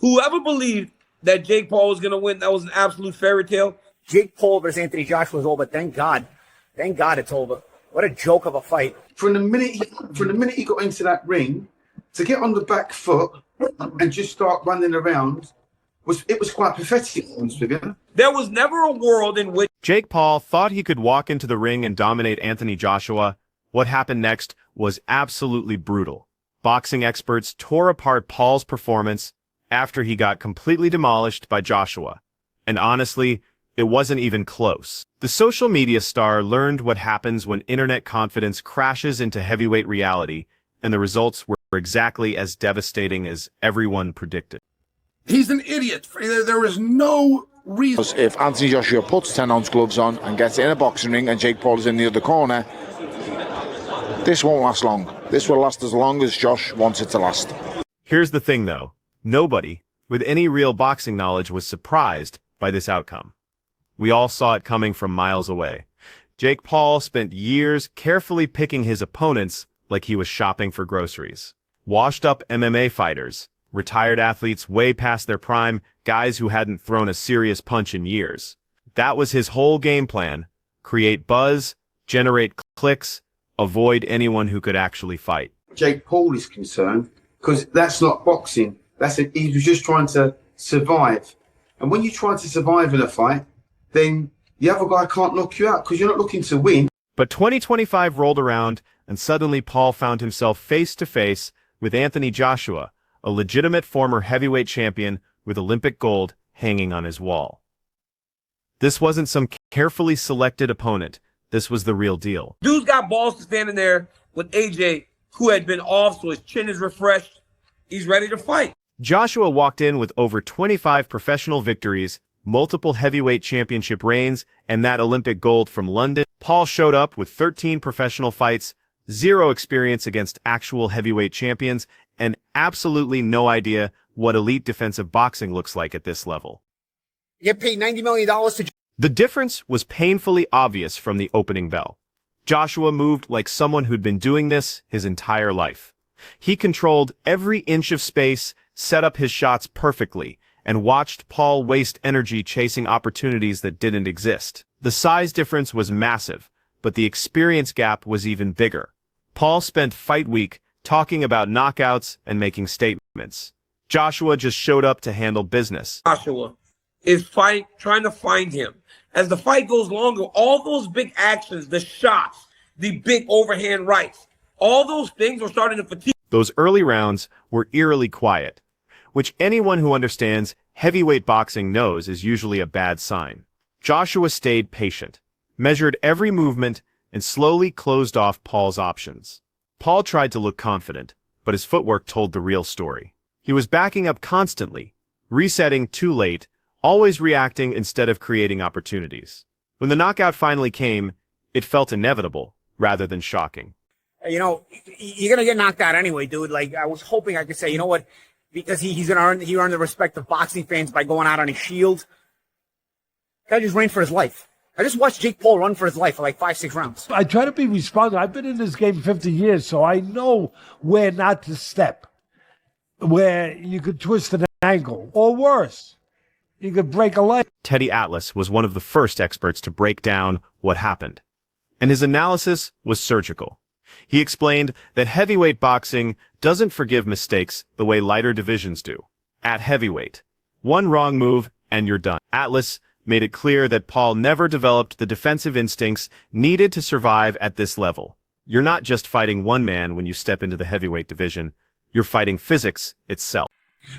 Whoever believed that Jake Paul was going to win, that was an absolute fairy tale. Jake Paul versus Anthony Joshua is over. Thank God it's over. What a joke of a fight. From the minute he got into that ring, to get on the back foot and just start running around, it was quite pathetic, to be honest with you. There was never a world in which Jake Paul thought he could walk into the ring and dominate Anthony Joshua. What happened next was absolutely brutal. Boxing experts tore apart Paul's performance after he got completely demolished by Joshua. And honestly, it wasn't even close. The social media star learned what happens when internet confidence crashes into heavyweight reality, and the results were exactly as devastating as everyone predicted. He's an idiot. There is no reason. If Anthony Joshua puts 10-ounce gloves on and gets in a boxing ring and Jake Paul is in the other corner, this won't last long. This will last as long as Josh wants it to last. Here's the thing, though. Nobody with any real boxing knowledge was surprised by this outcome. We all saw it coming from miles away. Jake Paul spent years carefully picking his opponents like he was shopping for groceries. Washed-up MMA fighters, retired athletes way past their prime, guys who hadn't thrown a serious punch in years. That was his whole game plan. Create buzz, generate clicks, avoid anyone who could actually fight. Jake Paul is concerned because that's not boxing. He was just trying to survive. And when you try to survive in a fight, then the other guy can't knock you out because you're not looking to win. But 2025 rolled around, and suddenly Paul found himself face-to-face with Anthony Joshua, a legitimate former heavyweight champion with Olympic gold hanging on his wall. This wasn't some carefully selected opponent. This was the real deal. Dude's got balls to stand in there with AJ, who had been off, so his chin is refreshed. He's ready to fight. Joshua walked in with over 25 professional victories, multiple heavyweight championship reigns, and that Olympic gold from London. Paul showed up with 13 professional fights, 0 experience against actual heavyweight champions, and absolutely no idea what elite defensive boxing looks like at this level. You get paid $90 million to... The difference was painfully obvious from the opening bell. Joshua moved like someone who'd been doing this his entire life. He controlled every inch of space, set up his shots perfectly, and watched Paul waste energy chasing opportunities that didn't exist. The size difference was massive, but the experience gap was even bigger. Paul spent fight week talking about knockouts and making statements. Joshua just showed up to handle business. Joshua is trying to find him. As the fight goes longer, all those big actions, the shots, the big overhand rights, all those things were starting to fatigue. Those early rounds were eerily quiet, which anyone who understands heavyweight boxing knows is usually a bad sign. Joshua stayed patient, measured every movement, and slowly closed off Paul's options. Paul tried to look confident, but his footwork told the real story. He was backing up constantly, resetting too late, always reacting instead of creating opportunities. When the knockout finally came, it felt inevitable rather than shocking. You know, you're going to get knocked out anyway, dude. Like, I was hoping I could say, you know what, because he earned the respect of boxing fans by going out on his shield. Guy just ran for his life. I just watched Jake Paul run for his life for like 5-6 rounds. I try to be responsible. I've been in this game 50 years, so I know where not to step, where you could twist an ankle, or worse, you could break a leg. Teddy Atlas was one of the first experts to break down what happened, and his analysis was surgical. He explained that heavyweight boxing doesn't forgive mistakes the way lighter divisions do. At heavyweight, one wrong move and you're done. Atlas made it clear that Paul never developed the defensive instincts needed to survive at this level. You're not just fighting one man when you step into the heavyweight division. You're fighting physics itself.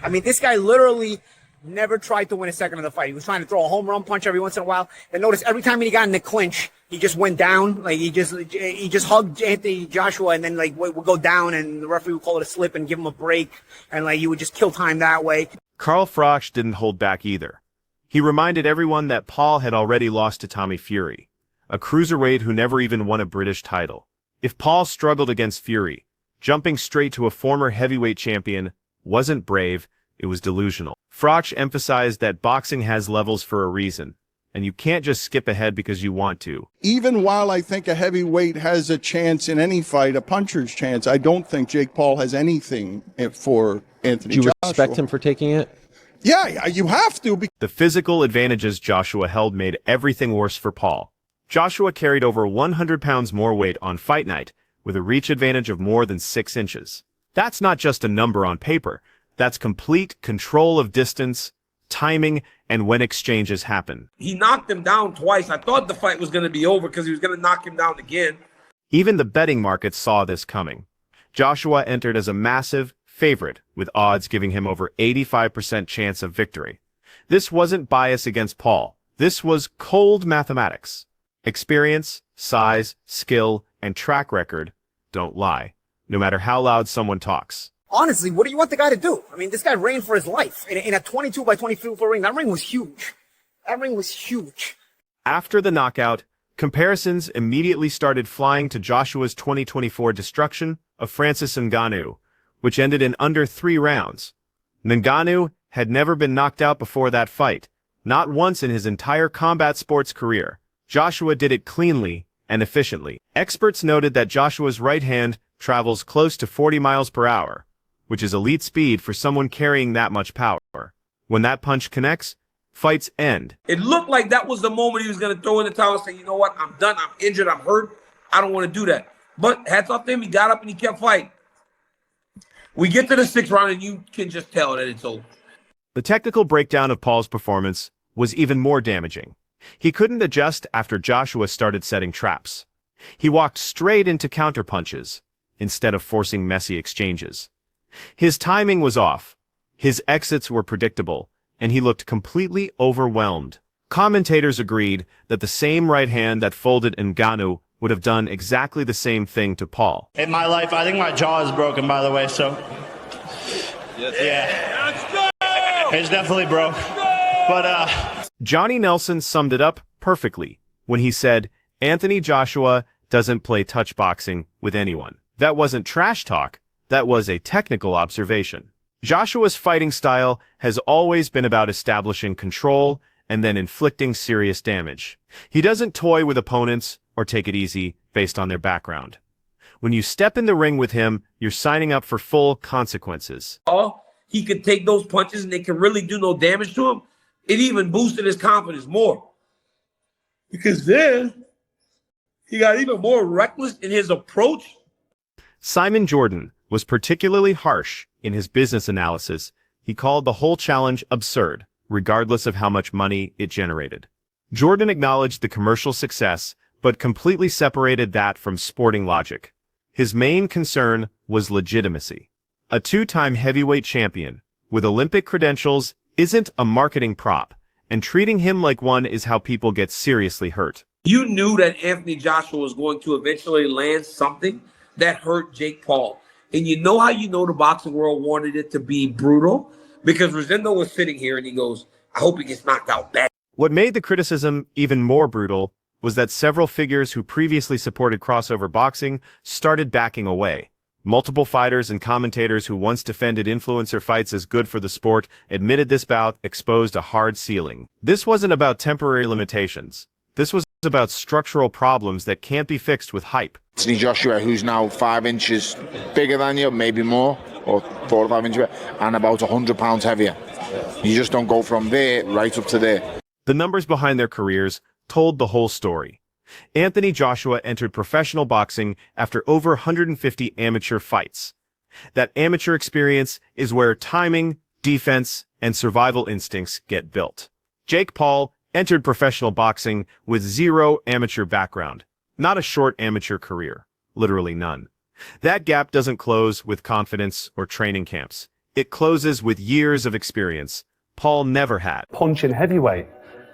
I mean, this guy literally never tried to win a second of the fight. He was trying to throw a home run punch every once in a while. And notice every time he got in the clinch, he just went down. Like he just hugged Anthony Joshua and then like would go down and the referee would call it a slip and give him a break. And like he would just kill time that way. Carl Froch didn't hold back either. He reminded everyone that Paul had already lost to Tommy Fury, a cruiserweight who never even won a British title. If Paul struggled against Fury, jumping straight to a former heavyweight champion wasn't brave, it was delusional. Froch emphasized that boxing has levels for a reason, and you can't just skip ahead because you want to. Even while I think a heavyweight has a chance in any fight, a puncher's chance, I don't think Jake Paul has anything for Anthony Joshua. Do you respect him for taking it? Yeah, you have to. The physical advantages Joshua held made everything worse for Paul. Joshua carried over 100 pounds more weight on fight night, with a reach advantage of more than 6 inches. That's not just a number on paper. That's complete control of distance, timing, and when exchanges happen. He knocked him down twice. I thought the fight was going to be over because he was going to knock him down again. Even the betting market saw this coming. Joshua entered as a massive favorite, with odds giving him over 85% chance of victory. This wasn't bias against Paul. This was cold mathematics. Experience, size, skill, and track record don't lie, no matter how loud someone talks. Honestly, what do you want the guy to do? I mean, this guy ran for his life in a 22 by 22 foot ring. That ring was huge. That ring was huge. After the knockout, comparisons immediately started flying to Joshua's 2024 destruction of Francis Ngannou, which ended in under 3 rounds. Ngannou had never been knocked out before that fight, not once in his entire combat sports career. Joshua did it cleanly and efficiently. Experts noted that Joshua's right hand travels close to 40 miles per hour, which is elite speed for someone carrying that much power. When that punch connects, fights end. It looked like that was the moment he was going to throw in the towel and say, you know what, I'm done, I'm injured, I'm hurt, I don't want to do that. But hats off to him, he got up and he kept fighting. We get to the 6th round and you can just tell that it's over. The technical breakdown of Paul's performance was even more damaging. He couldn't adjust after Joshua started setting traps. He walked straight into counterpunches instead of forcing messy exchanges. His timing was off, his exits were predictable, and he looked completely overwhelmed. Commentators agreed that the same right hand that folded Ngannou would have done exactly the same thing to Paul. In my life, I think my jaw is broken, by the way, so yeah. Let's go! It's definitely broke. But Johnny Nelson summed it up perfectly when he said, Anthony Joshua doesn't play touch boxing with anyone. That wasn't trash talk. That was a technical observation. Joshua's fighting style has always been about establishing control and then inflicting serious damage. He doesn't toy with opponents or take it easy based on their background. When you step in the ring with him, you're signing up for full consequences. He could take those punches and they can really do no damage to him. It even boosted his confidence more. Because then he got even more reckless in his approach. Simon Jordan was particularly harsh in his business analysis. He called the whole challenge absurd, regardless of how much money it generated. Jordan acknowledged the commercial success, but completely separated that from sporting logic. His main concern was legitimacy. A 2-time heavyweight champion with Olympic credentials isn't a marketing prop, and treating him like one is how people get seriously hurt. You knew that Anthony Joshua was going to eventually land something that hurt Jake Paul. And you know how you know the boxing world wanted it to be brutal? Because Rosendo was sitting here and he goes, I hope he gets knocked out bad. What made the criticism even more brutal was that several figures who previously supported crossover boxing started backing away. Multiple fighters and commentators who once defended influencer fights as good for the sport admitted this bout exposed a hard ceiling. This wasn't about temporary limitations. This was about structural problems that can't be fixed with hype. Anthony Joshua, who's now 5 inches bigger than you, maybe more, or 4 or 5 inches, and about 100 pounds heavier. You just don't go from there right up to there. The numbers behind their careers told the whole story. Anthony Joshua entered professional boxing after over 150 amateur fights. That amateur experience is where timing, defense, and survival instincts get built. Jake Paul entered professional boxing with 0 amateur background, not a short amateur career, literally none. That gap doesn't close with confidence or training camps. It closes with years of experience Paul never had. Punching heavyweight,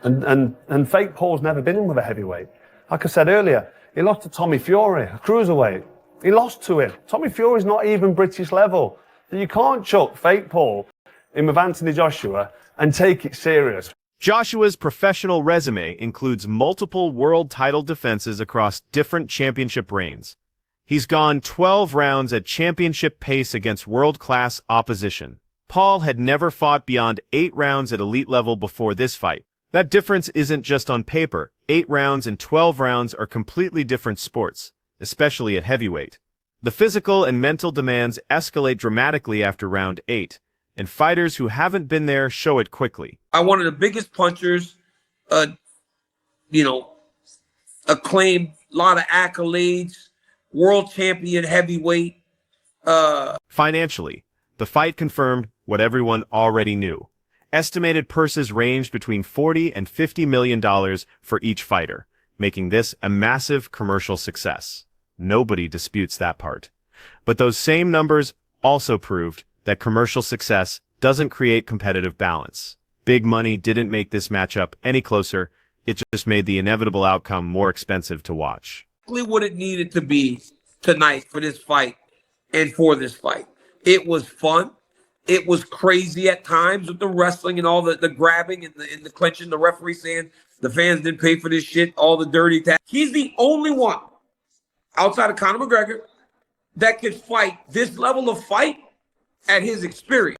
and fake Paul's never been in with a heavyweight. Like I said earlier, he lost to Tommy Fury, a cruiserweight. He lost to him. Tommy Fury's not even British level. So you can't chuck fake Paul in with Anthony Joshua and take it serious. Joshua's professional resume includes multiple world title defenses across different championship reigns. He's gone 12 rounds at championship pace against world-class opposition. Paul had never fought beyond 8 rounds at elite level before this fight. That difference isn't just on paper. 8 rounds and 12 rounds are completely different sports, especially at heavyweight. The physical and mental demands escalate dramatically after round 8, and fighters who haven't been there show it quickly. One of the biggest punchers, acclaimed, a lot of accolades, world champion heavyweight. Financially, the fight confirmed what everyone already knew. Estimated purses ranged between $40 and $50 million for each fighter, making this a massive commercial success. Nobody disputes that part. But those same numbers also proved that commercial success doesn't create competitive balance. Big money didn't make this matchup any closer. It just made the inevitable outcome more expensive to watch. What it needed to be tonight for this fight and for this fight. It was fun. It was crazy at times with the wrestling and all the grabbing and the clenching. The referee saying the fans didn't pay for this shit, all the dirty attacks. He's the only one outside of Conor McGregor that could fight this level of fight at his experience.